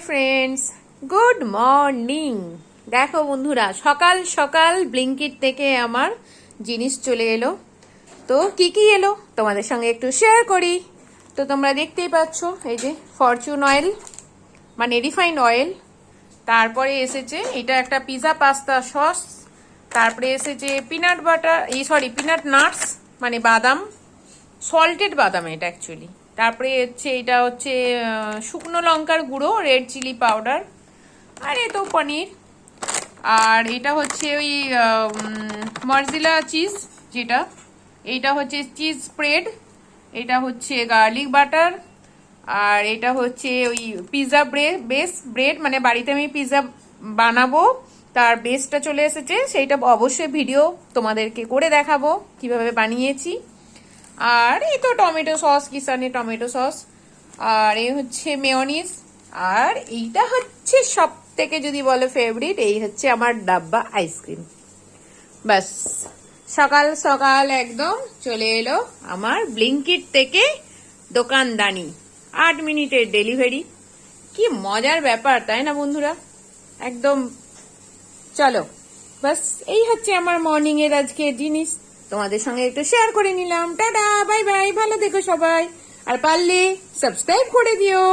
Friends, good morning. দেখো বন্ধুরা, সকাল সকাল ব্লিঙ্কিট থেকে আমার জিনিস চলে এলো। তো কি কি এলো তোমাদের সঙ্গে একটু শেয়ার করি। তো তোমরা দেখতেই পাচ্ছ, এই যে ফরচুন অয়েল মানে রিফাইন্ড অয়েল। তারপরে এসেছে এটা একটা পিৎজা পাস্তা সস। তারপরে এসেছে পিনাট বাটার, পিনাট নাটস মানে বাদাম, সল্টেড বাদাম এটা অ্যাকচুয়ালি। তারপরে এটা হচ্ছে শুকনো লঙ্কার গুঁড়ো, রেড চিলি পাউডার, আর এ তো পনির। আর এটা হচ্ছে ওই মরজিলা চিজ, যেটা এইটা হচ্ছে চিজ স্প্রেড, এটা হচ্ছে গার্লিক বাটার, আর এটা হচ্ছে ওই পিৎজা ব্রেড মানে বাড়িতে আমি পিৎজা বানাবো তার বেসটা চলে এসেছে। সেইটা অবশ্যই ভিডিও তোমাদেরকে করে দেখাবো কিভাবে বানিয়েছি। আর এই তো টমেটো সস, কিষানে টমেটো সস, আর এই হচ্ছে মেয়োনিজ। আর এইটা হচ্ছে সব থেকে যদি বলো ফেভারিট, এই হচ্ছে আমার ডাব্বা আইসক্রিম। বাস, সকাল সকাল একদম চলে এলো আমার ব্লিঙ্কিট থেকে দোকানদানি। 8 মিনিটের ডেলিভারি। কি মজার ব্যাপার, তাই না বন্ধুরা? একদম। চলো, বাস এই হচ্ছে আমার মর্নিং এর আজকের জিনিস, তোমাদের সঙ্গে একটু শেয়ার করে নিলাম। টাটা, বাই বাই, ভালো থেকো সবাই, আর পারলে সাবস্ক্রাইব করে দিও।